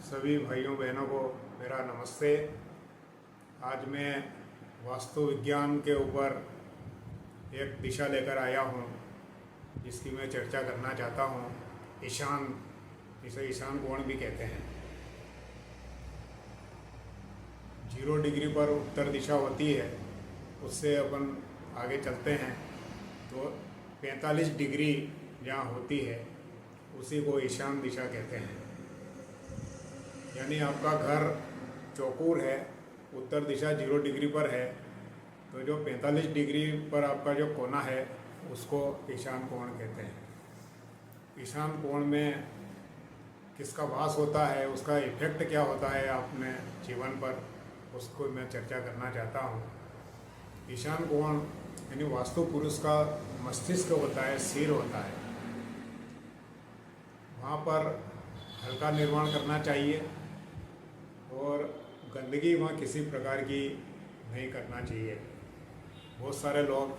सभी भाइयों बहनों को मेरा नमस्ते। आज मैं वास्तु विज्ञान के ऊपर एक दिशा लेकर आया हूँ जिसकी मैं चर्चा करना चाहता हूँ। ईशान, जिसे ईशान कोण भी कहते हैं। 0 डिग्री पर उत्तर दिशा होती है, उससे अपन आगे चलते हैं तो 45 डिग्री जहाँ होती है उसी को ईशान दिशा कहते हैं। यानी आपका घर चौकोर है, उत्तर दिशा 0 डिग्री पर है, तो जो 45 डिग्री पर आपका जो कोना है उसको ईशान कोण कहते हैं। ईशान कोण में किसका वास होता है, उसका इफेक्ट क्या होता है अपने जीवन पर, उसको मैं चर्चा करना चाहता हूँ। ईशान कोण यानी वास्तु पुरुष का मस्तिष्क होता है, सिर होता है। वहाँ पर हल्का निर्माण करना चाहिए और गंदगी वहाँ किसी प्रकार की नहीं करना चाहिए। बहुत सारे लोग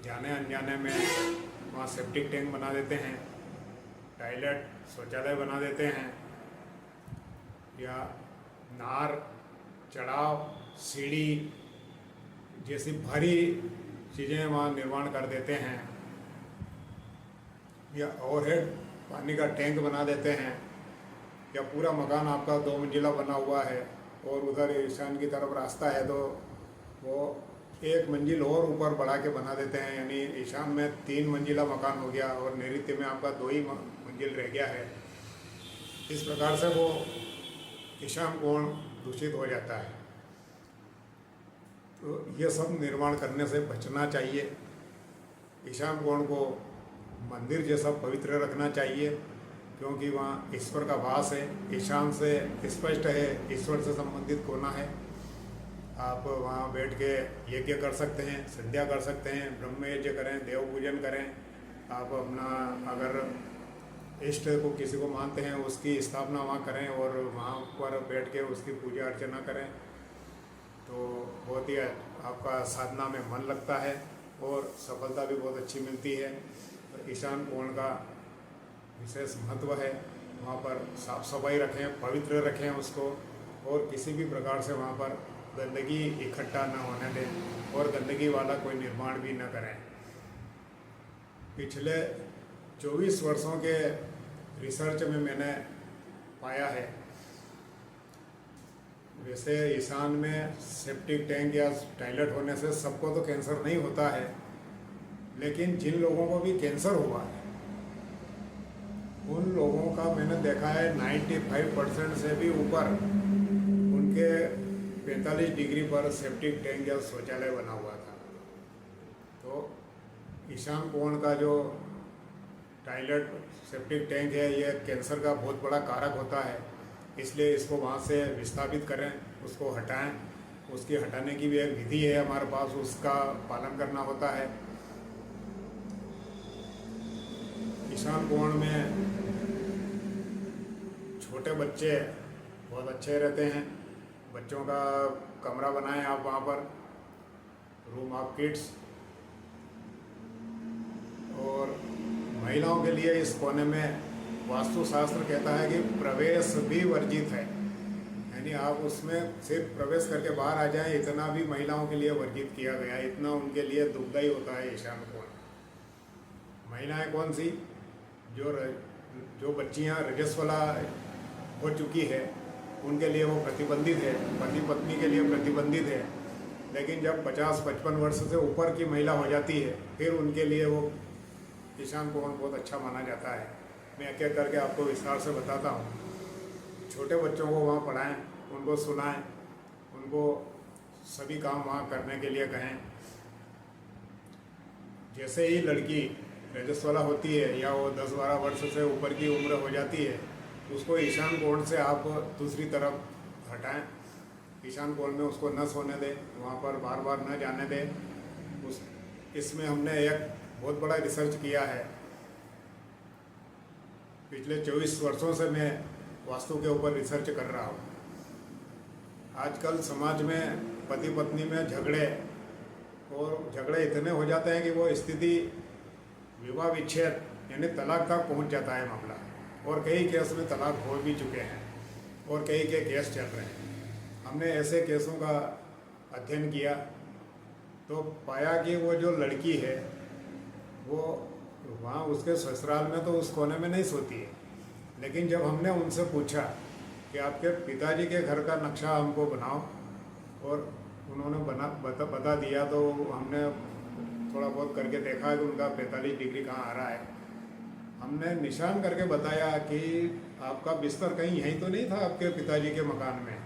जाने अनजाने में वहाँ सेप्टिक टैंक बना देते हैं, टॉयलेट शौचालय बना देते हैं, या नार, चढ़ाव, सीढ़ी जैसी भारी चीज़ें वहाँ निर्माण कर देते हैं, या ओवरहेड पानी का टैंक बना देते हैं, या पूरा मकान आपका 2 मंजिला बना हुआ है और उधर ईशान की तरफ रास्ता है तो वो 1 मंजिल और ऊपर बढ़ा के बना देते हैं। यानी ईशान में 3 मंजिला मकान हो गया और नैऋत्य में आपका 2 ही मंजिल रह गया है। इस प्रकार से वो ईशान कोण दूषित हो जाता है। तो ये सब निर्माण करने से बचना चाहिए। ईशान कोण को मंदिर जैसा पवित्र रखना चाहिए, क्योंकि वहाँ ईश्वर का वास है। ईशान से स्पष्ट है ईश्वर से संबंधित कोना है। आप वहाँ बैठ के यज्ञ कर सकते हैं, संध्या कर सकते हैं, ब्रह्म यज्ञ करें, देव पूजन करें। आप अपना अगर इष्ट को किसी को मानते हैं उसकी स्थापना वहाँ करें और वहाँ पर बैठ के उसकी पूजा अर्चना करें, तो बहुत ही आपका साधना में मन लगता है और सफलता भी बहुत अच्छी मिलती है। तो ईशान कोण का विशेष महत्व है। वहाँ पर साफ सफाई रखें, पवित्र रखें उसको, और किसी भी प्रकार से वहाँ पर गंदगी इकट्ठा न होने दें और गंदगी वाला कोई निर्माण भी न करें। पिछले 24 वर्षों के रिसर्च में मैंने पाया है, वैसे ईशान में सेप्टिक टैंक या टॉयलेट होने से सबको तो कैंसर नहीं होता है, लेकिन जिन लोगों को भी कैंसर हुआ है उन लोगों का मैंने देखा है 95% से भी ऊपर उनके 45 डिग्री पर सेप्टिक टैंक या शौचालय बना हुआ था। तो ईशान कोण का जो टॉयलेट सेप्टिक टैंक है ये कैंसर का बहुत बड़ा कारक होता है, इसलिए इसको वहाँ से विस्थापित करें, उसको हटाएं। उसकी हटाने की भी एक विधि है हमारे पास, उसका पालन करना होता है। ईशान कोण में छोटे बच्चे बहुत अच्छे रहते हैं। बच्चों का कमरा बनाएं आप वहाँ पर, रूम ऑफ किड्स। और महिलाओं के लिए इस कोने में वास्तुशास्त्र कहता है कि प्रवेश भी वर्जित है, यानी आप उसमें सिर्फ प्रवेश करके बाहर आ जाएं, इतना भी महिलाओं के लिए वर्जित किया गया है। इतना उनके लिए दुखदायी होता है ईशान कोण। महिलाएं कौन सी? जो बच्चियां रजस्वला हो चुकी है उनके लिए वो प्रतिबंधित है, पति पत्नी के लिए प्रतिबंधित है। लेकिन जब 50-55 वर्ष से ऊपर की महिला हो जाती है फिर उनके लिए वो ईशान कोण बहुत अच्छा माना जाता है। मैं एक एक करके आपको विस्तार से बताता हूँ। छोटे बच्चों को वहाँ पढ़ाएं, उनको सुनाएं, उनको सभी काम वहाँ करने के लिए कहें। जैसे ही लड़की रजस्वला होती है या वो 10-12 वर्ष से ऊपर की उम्र हो जाती है, उसको ईशान कोण से आप दूसरी तरफ हटाएं। ईशान कोण में उसको न सोने दें, वहाँ पर बार बार न जाने दें। इसमें हमने एक बहुत बड़ा रिसर्च किया है। पिछले 24 वर्षों से मैं वास्तु के ऊपर रिसर्च कर रहा हूँ। आजकल समाज में पति पत्नी में झगड़े इतने हो जाते हैं कि वो स्थिति विवाह विच्छेद यानी तलाक तक पहुंच जाता है मामला, और कई केस में तलाक हो भी चुके हैं। और कई के केस चल रहे हैं। हमने ऐसे केसों का अध्ययन किया तो पाया कि वो जो लड़की है वो वहाँ उसके ससुराल में तो उस कोने में नहीं सोती है, लेकिन जब हमने उनसे पूछा कि आपके पिताजी के घर का नक्शा हमको बनाओ, और उन्होंने बता दिया, तो हमने थोड़ा बहुत करके देखा कि उनका 45 डिग्री कहाँ आ रहा है। हमने निशान करके बताया कि आपका बिस्तर कहीं यहीं तो नहीं था आपके पिताजी के मकान में।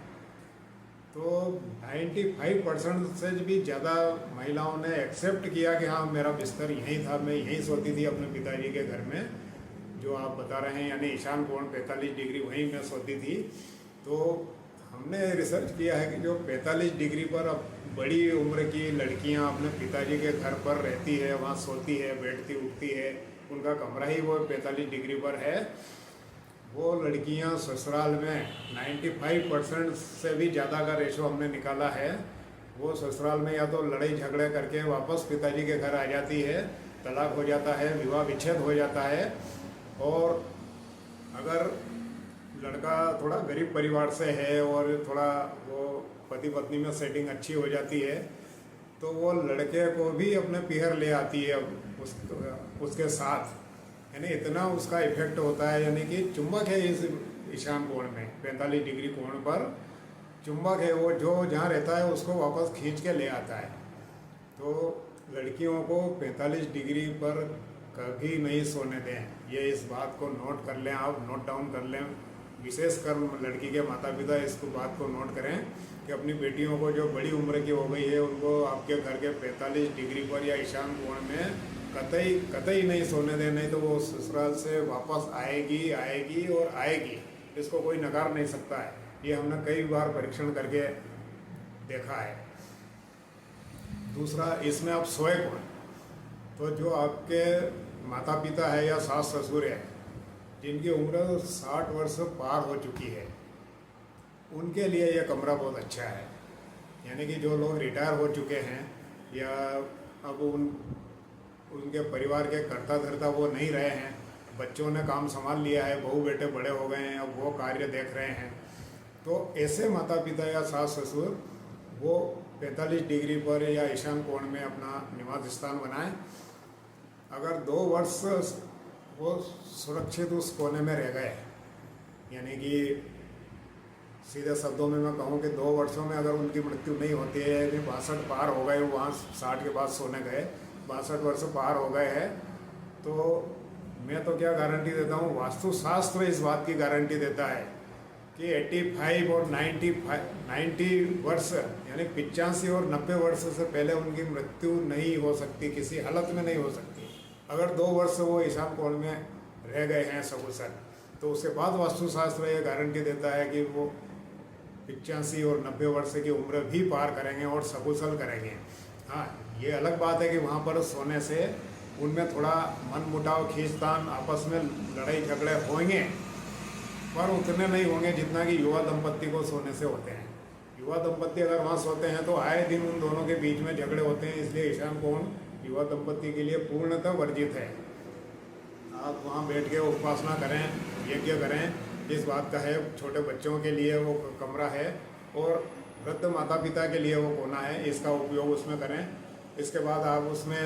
तो 95% से भी ज़्यादा महिलाओं ने एक्सेप्ट किया कि हाँ मेरा बिस्तर यहीं था, मैं यहीं सोती थी अपने पिताजी के घर में, जो आप बता रहे हैं, यानी ईशान कोण 45 डिग्री वहीं मैं सोती थी। तो हमने रिसर्च किया है कि जो 45 डिग्री पर अब बड़ी उम्र की लड़कियां अपने पिताजी के घर पर रहती है, वहाँ सोती है, बैठती उठती है, उनका कमरा ही वो 45 डिग्री पर है, वो लड़कियां ससुराल में 95% से भी ज़्यादा का रेशो हमने निकाला है, वो ससुराल में या तो लड़ाई झगड़े करके वापस पिताजी के घर आ जाती है, तलाक हो जाता है, विवाह विच्छेद हो जाता है। और अगर लड़का थोड़ा गरीब परिवार से है और थोड़ा वो पति पत्नी में सेटिंग अच्छी हो जाती है, तो वो लड़के को भी अपने पीहर ले आती है उसके साथ, यानी इतना उसका इफेक्ट होता है। यानी कि चुंबक है इस ईशान कोण में 45 डिग्री कोण पर चुंबक है, वो जो जहाँ रहता है उसको वापस खींच के ले आता है। तो लड़कियों को 45 डिग्री पर कभी नहीं सोने दें, ये इस बात को नोट कर लें, आप नोट डाउन कर लें, विशेषकर लड़की के माता पिता इसको बात को नोट करें कि अपनी बेटियों को जो बड़ी उम्र की हो गई है उनको आपके घर के 45 डिग्री पर या ईशान कोण में कतई नहीं सोने दें, नहीं तो वो ससुराल से वापस आएगी और आएगी, इसको कोई नकार नहीं सकता है। ये हमने कई बार परीक्षण करके देखा है। दूसरा, इसमें आप सोए कौन, तो जो आपके माता पिता है या सास ससुर है जिनकी उम्र 60 वर्ष पार हो चुकी है, उनके लिए यह कमरा बहुत अच्छा है। यानी कि जो लोग रिटायर हो चुके हैं या अब उनके परिवार के कर्ता धर्ता वो नहीं रहे हैं, बच्चों ने काम संभाल लिया है, बहू बेटे बड़े हो गए हैं, अब वो कार्य देख रहे हैं, तो ऐसे माता पिता या सास ससुर वो 45 डिग्री पर या ईशान कोण में अपना निवास स्थान बनाएं। अगर 2 वर्ष वो सुरक्षित उस कोने में रह गए, यानी कि सीधे शब्दों में मैं कहूँ कि 2 वर्षों में अगर उनकी मृत्यु नहीं होती है, यानी 62 पार हो गए, वहाँ 60 के बाद सोने गए, 62 वर्ष पार हो गए हैं, तो मैं तो क्या गारंटी देता हूँ, वास्तुशास्त्र इस बात की गारंटी देता है कि 85 और 90 वर्ष यानी 85 और 90 वर्ष से पहले उनकी मृत्यु नहीं हो सकती, किसी हालत में नहीं हो सकती। अगर 2 वर्ष वो ईशान कोण में रह गए हैं सकुशल, तो उसके बाद वास्तुशास्त्र ये गारंटी देता है कि वो 85 और 90 वर्ष की उम्र भी पार करेंगे और सकुशल करेंगे। हाँ, ये अलग बात है कि वहाँ पर सोने से उनमें थोड़ा मन मुटाव खींचतान आपस में लड़ाई झगड़े होंगे, पर उतने नहीं होंगे जितना कि युवा दंपत्ति को सोने से होते हैं। युवा दंपत्ति अगर वहाँ सोते हैं तो आए दिन उन दोनों के बीच में झगड़े होते हैं, इसलिए ईशान कोण युवा दंपत्ति के लिए पूर्णतः वर्जित है। आप वहाँ बैठ के उपासना करें, यज्ञ करें, इस बात का है। छोटे बच्चों के लिए वो कमरा है और वृद्ध माता पिता के लिए वो कोना है, इसका उपयोग उसमें करें। इसके बाद आप उसमें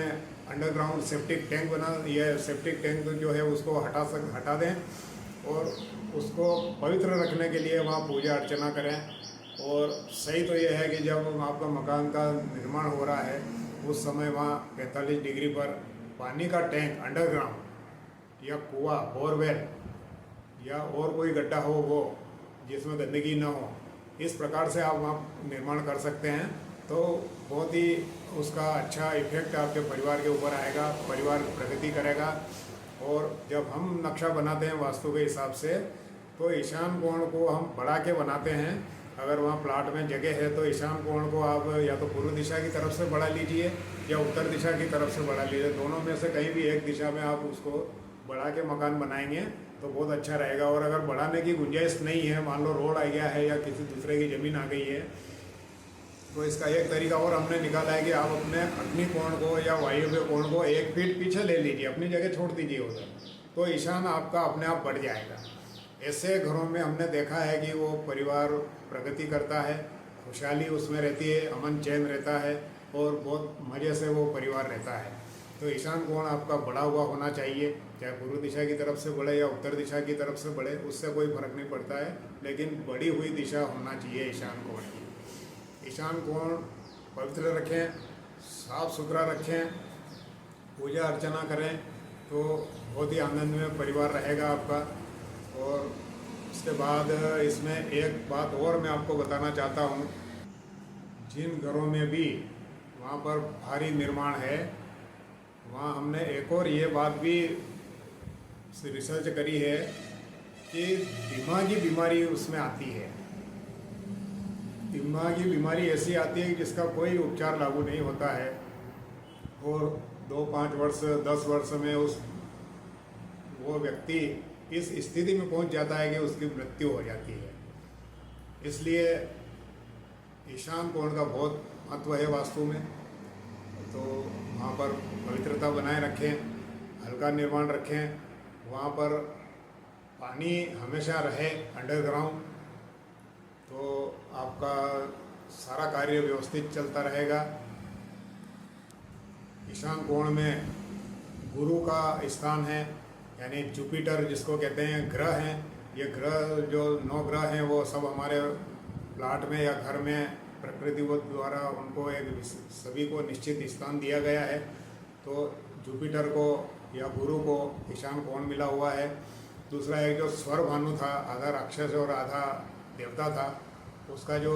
अंडरग्राउंड सेप्टिक टैंक ये सेप्टिक टैंक जो है उसको हटा दें और उसको पवित्र रखने के लिए वहाँ पूजा अर्चना करें। और सही तो ये है कि जब आपका मकान का निर्माण हो रहा है उस समय वहाँ 45 डिग्री पर पानी का टैंक अंडरग्राउंड या कुआं बोरवेल या और कोई गड्ढा हो वो जिसमें गंदगी न हो, इस प्रकार से आप वहाँ निर्माण कर सकते हैं। तो बहुत ही उसका अच्छा इफेक्ट आपके परिवार के ऊपर आएगा, परिवार प्रगति करेगा। और जब हम नक्शा बनाते हैं वास्तु के हिसाब से, तो ईशान कोण को हम बढ़ा के बनाते हैं। अगर वहाँ प्लाट में जगह है तो ईशान कोण को आप या तो पूर्व दिशा की तरफ से बढ़ा लीजिए या उत्तर दिशा की तरफ से बढ़ा लीजिए, दोनों में से कहीं भी एक दिशा में आप उसको बढ़ा के मकान बनाएंगे तो बहुत अच्छा रहेगा। और अगर बढ़ाने की गुंजाइश नहीं है, मान लो रोड आ गया है या किसी दूसरे की ज़मीन आ गई है, तो इसका एक तरीका और हमने निकाला है कि आप अपने अग्नि कोण को या वायव्य कोण को 1 फीट पीछे ले लीजिए, अपनी जगह छोड़ दीजिए उधर, तो ईशान आपका अपने आप बढ़ जाएगा। ऐसे घरों में हमने देखा है कि वो परिवार प्रगति करता है, खुशहाली उसमें रहती है, अमन चैन रहता है और बहुत मज़े से वो परिवार रहता है। तो ईशान कोण आपका बढ़ा हुआ होना चाहिए, चाहे पूर्व दिशा की तरफ से बढ़े या उत्तर दिशा की तरफ से बढ़े, उससे कोई फर्क नहीं पड़ता है, लेकिन बढ़ी हुई दिशा होना चाहिए ईशान कोण की। ईशान कोण पवित्र रखें, साफ सुथरा रखें, पूजा अर्चना करें तो बहुत ही आनंद में परिवार रहेगा आपका। और उसके बाद इसमें एक बात और मैं आपको बताना चाहता हूँ, जिन घरों में भी वहाँ पर भारी निर्माण है, वहाँ हमने एक और ये बात भी रिसर्च करी है कि दिमागी बीमारी उसमें आती है। दिमागी बीमारी ऐसी आती है कि जिसका कोई उपचार लागू नहीं होता है और 2-5 वर्ष 10 वर्ष में वो व्यक्ति इस स्थिति में पहुंच जाता है कि उसकी मृत्यु हो जाती है। इसलिए ईशान कोण का बहुत महत्व है वास्तु में। तो वहाँ पर पवित्रता बनाए रखें, हल्का निर्माण रखें, वहाँ पर पानी हमेशा रहे अंडरग्राउंड, तो आपका सारा कार्य व्यवस्थित चलता रहेगा। ईशान कोण में गुरु का स्थान है, यानी जुपिटर जिसको कहते हैं ग्रह हैं। ये ग्रह जो 9 ग्रह हैं वो सब हमारे प्लाट में या घर में प्रकृति द्वारा उनको एक सभी को निश्चित स्थान दिया गया है। तो जुपिटर को या गुरु को ईशान कोण मिला हुआ है। दूसरा एक जो स्वर भानु था, आधा राक्षस और आधा देवता था, उसका जो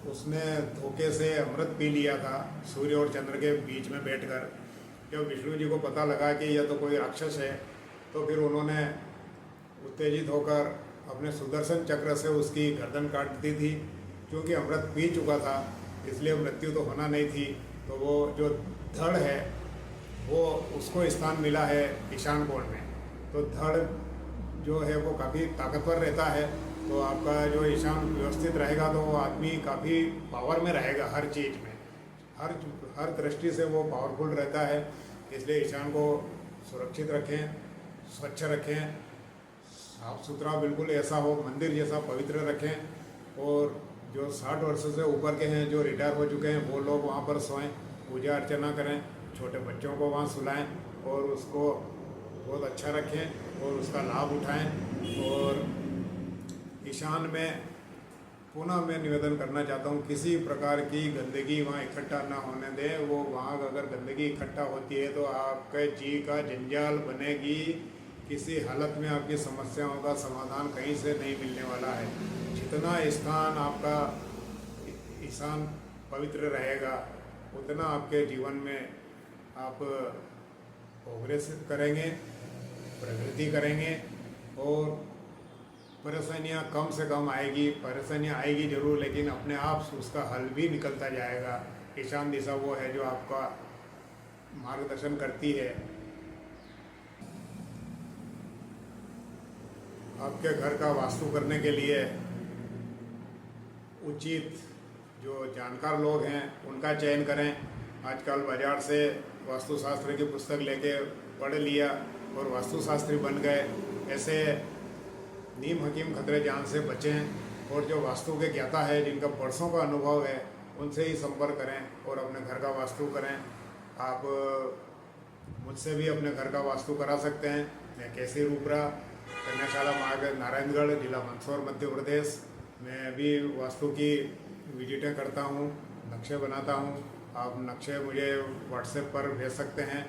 उसने धोखे से अमृत पी लिया था सूर्य और चंद्र के बीच में बैठकर। जब विष्णु जी को पता लगा कि यह तो कोई राक्षस है, तो फिर उन्होंने उत्तेजित होकर अपने सुदर्शन चक्र से उसकी गर्दन काट दी थी। क्योंकि अमृत पी चुका था इसलिए मृत्यु तो होना नहीं थी। तो वो जो धड़ है वो उसको स्थान मिला है ईशान कोण में। तो धड़ जो है वो काफ़ी ताकतवर रहता है। तो आपका जो ईशान व्यवस्थित रहेगा तो वो आदमी काफ़ी पावर में रहेगा, हर चीज़ में, हर दृष्टि से वो पावरफुल रहता है। इसलिए ईशान को सुरक्षित रखें, स्वच्छ रखें, साफ सुथरा बिल्कुल ऐसा हो, मंदिर जैसा पवित्र रखें। और जो 60 वर्ष से ऊपर के हैं, जो रिटायर हो चुके हैं, वो लोग वहाँ पर सोएं, पूजा अर्चना करें, छोटे बच्चों को वहाँ सुलाएं और उसको बहुत अच्छा रखें और उसका लाभ उठाएं। और ईशान में पुनः मैं निवेदन करना चाहता हूँ, किसी प्रकार की गंदगी वहाँ इकट्ठा ना होने दें। वो वहाँ अगर गंदगी इकट्ठा होती है तो आपके जी का जंजाल बनेगी। किसी हालत में आपकी समस्याओं का समाधान कहीं से नहीं मिलने वाला है। जितना स्थान आपका ईशान पवित्र रहेगा उतना आपके जीवन में आप प्रोग्रेस करेंगे, प्रगति करेंगे और परेशानियाँ कम से कम आएगी। परेशानियाँ आएगी ज़रूर, लेकिन अपने आप उसका हल भी निकलता जाएगा। ईशान दिशा वो है जो आपका मार्गदर्शन करती है। आपके घर का वास्तु करने के लिए उचित जो जानकार लोग हैं उनका चयन करें। आजकल बाज़ार से वास्तुशास्त्र की पुस्तक लेके पढ़ लिया और वास्तुशास्त्री बन गए, ऐसे नीम हकीम खतरे जान से बचें। और जो वास्तु के ज्ञाता है, जिनका वर्षों का अनुभव है, उनसे ही संपर्क करें और अपने घर का वास्तु करें। आप मुझसे भी अपने घर का वास्तु करा सकते हैं। मैं केसी रूपरा, कन्याशाला मार्ग, नारायणगढ़, जिला मंदसौर, मध्य प्रदेश। मैं भी वास्तु की विजिटें करता हूँ, नक्शे बनाता हूँ। आप नक्शे मुझे व्हाट्सएप पर भेज सकते हैं,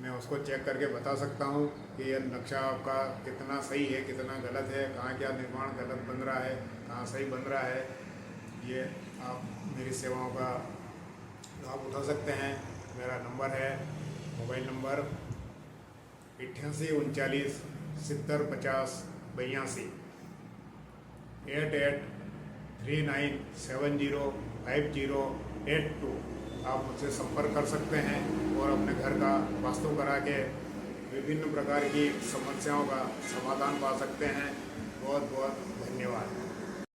मैं उसको चेक करके बता सकता हूँ कि यह नक्शा आपका कितना सही है, कितना गलत है, कहाँ क्या निर्माण गलत बन रहा है, कहाँ सही बन रहा है। ये आप मेरी सेवाओं का लाभ उठा सकते हैं। मेरा नंबर है, मोबाइल नंबर 88 39 70 50 82 88 39 70 5082। आप मुझसे संपर्क कर सकते हैं और अपने घर का वास्तु करा के विभिन्न प्रकार की समस्याओं का समाधान पा सकते हैं। बहुत बहुत धन्यवाद।